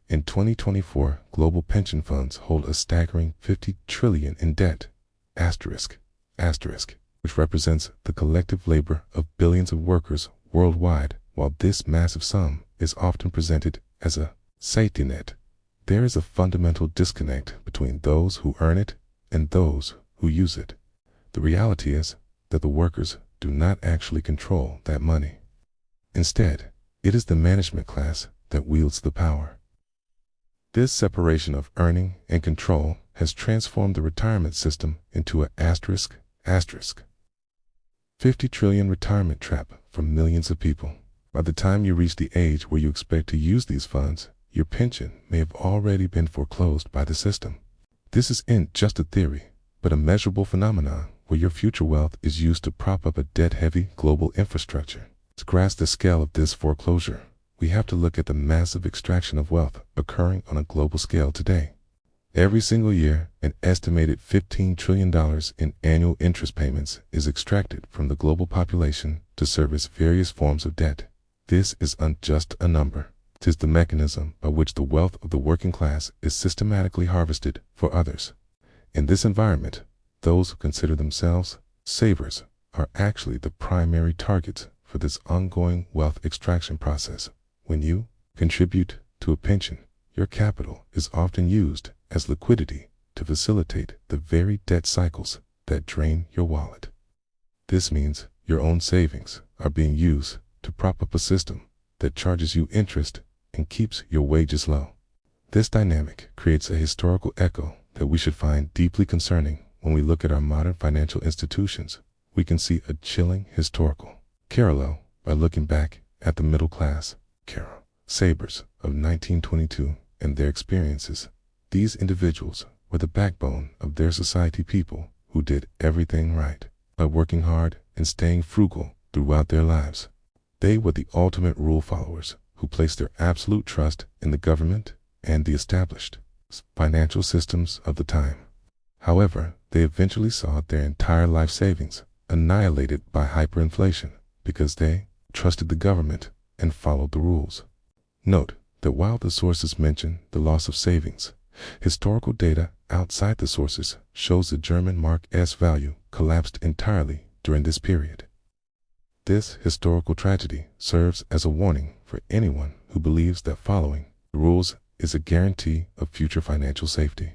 In 2024, global pension funds hold a staggering 50 trillion in debt, asterisk, which represents the collective labor of billions of workers worldwide. While this massive sum is often presented as a safety net, there is a fundamental disconnect between those who earn it and those who use it. The reality is that the workers do not actually control that money. Instead, it is the management class that wields the power. This separation of earning and control has transformed the retirement system into an asterisk, 50 trillion retirement trap for millions of people. By the time you reach the age where you expect to use these funds, your pension may have already been foreclosed by the system. This isn't just a theory, but a measurable phenomenon where your future wealth is used to prop up a debt-heavy global infrastructure. To grasp the scale of this foreclosure, we have to look at the massive extraction of wealth occurring on a global scale today. Every single year, an estimated $15 trillion in annual interest payments is extracted from the global population to service various forms of debt. This isn't just a number. It is the mechanism by which the wealth of the working class is systematically harvested for others. In this environment, those who consider themselves savers are actually the primary targets for this ongoing wealth extraction process. When you contribute to a pension, your capital is often used as liquidity to facilitate the very debt cycles that drain your wallet. This means your own savings are being used to prop up a system that charges you interest and keeps your wages low. This dynamic creates a historical echo that we should find deeply concerning. When we look at our modern financial institutions, we can see a chilling historical parallel by looking back at the middle class sabers of 1922 and their experiences. These individuals were the backbone of their society, people who did everything right by working hard and staying frugal throughout their lives. They were the ultimate rule followers who placed their absolute trust in the government and the established financial systems of the time. However, they eventually saw their entire life savings annihilated by hyperinflation because they trusted the government and followed the rules. Note that while the sources mention the loss of savings, historical data outside the sources shows the German mark S value collapsed entirely during this period. This historical tragedy serves as a warning for anyone who believes that following the rules is a guarantee of future financial safety.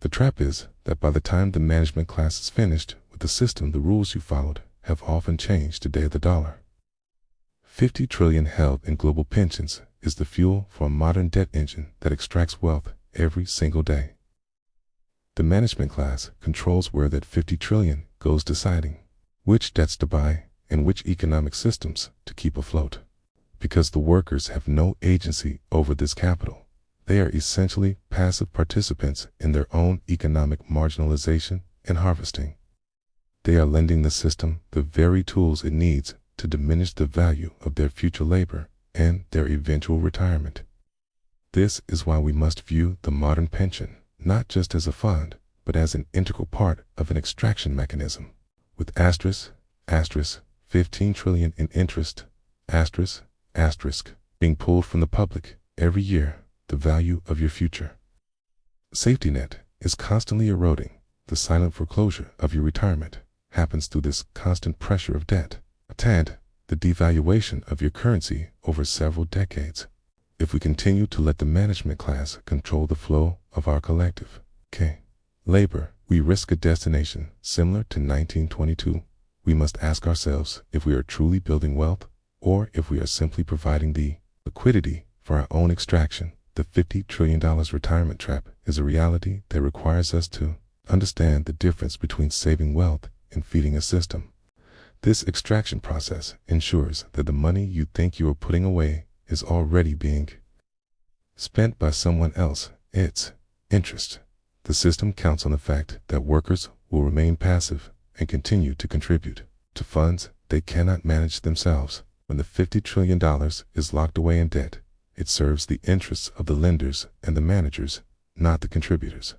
The trap is that by the time the management class is finished with the system, the rules you followed have often changed today. The dollar 50 trillion held in global pensions is the fuel for a modern debt engine that extracts wealth every single day. The management class controls where that 50 trillion goes, deciding which debts to buy and which economic systems to keep afloat. Because the workers have no agency over this capital, they are essentially passive participants in their own economic marginalization and harvesting. They are lending the system the very tools it needs to diminish the value of their future labor and their eventual retirement. This is why we must view the modern pension not just as a fund, but as an integral part of an extraction mechanism. With asterisk, 15 trillion in interest, being pulled from the public every year, the value of your future safety net is constantly eroding. The silent foreclosure of your retirement happens through this constant pressure of debt, the devaluation of your currency over several decades. If we continue to let the management class control the flow of our collective labor, we risk a destination similar to 1922. We must ask ourselves if we are truly building wealth or if we are simply providing the liquidity for our own extraction. The $50 trillion retirement trap is a reality that requires us to understand the difference between saving wealth and feeding a system. This extraction process ensures that the money you think you are putting away is already being spent by someone else. It's interest. The system counts on the fact that workers will remain passive and continue to contribute to funds they cannot manage themselves. When the $50 trillion is locked away in debt, it serves the interests of the lenders and the managers, not the contributors.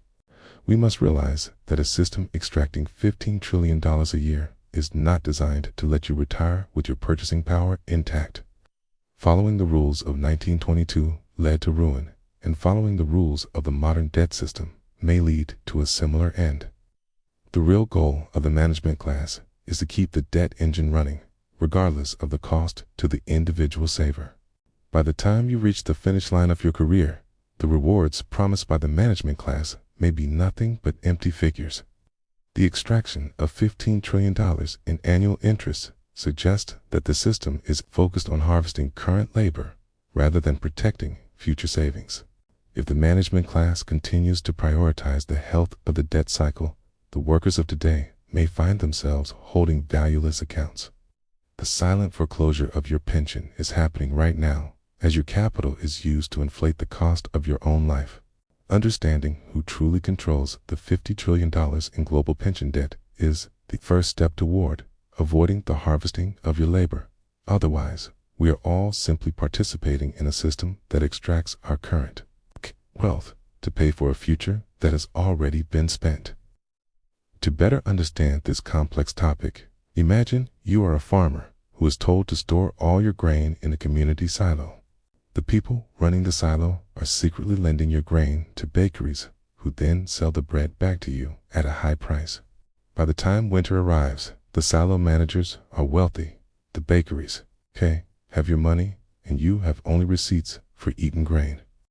We must realize that a system extracting $15 trillion a year is not designed to let you retire with your purchasing power intact. Following the rules of 1922 led to ruin and following the rules of the modern debt system may lead to a similar end. The real goal of the management class is to keep the debt engine running, regardless of the cost to the individual saver. By the time you reach the finish line of your career, the rewards promised by the management class may be nothing but empty figures. The extraction of $15 trillion in annual interest suggests that the system is focused on harvesting current labor rather than protecting future savings. If the management class continues to prioritize the health of the debt cycle, the workers of today may find themselves holding valueless accounts. The silent foreclosure of your pension is happening right now as your capital is used to inflate the cost of your own life. Understanding who truly controls the $50 trillion in global pension debt is the first step toward avoiding the harvesting of your labor. Otherwise, we are all simply participating in a system that extracts our current wealth to pay for a future that has already been spent. To better understand this complex topic, imagine you are a farmer who is told to store all your grain in a community silo. The people running the silo are secretly lending your grain to bakeries who then sell the bread back to you at a high price. By the time winter arrives, the silo managers are wealthy. The bakeries, have your money, and you have only receipts for eaten grain.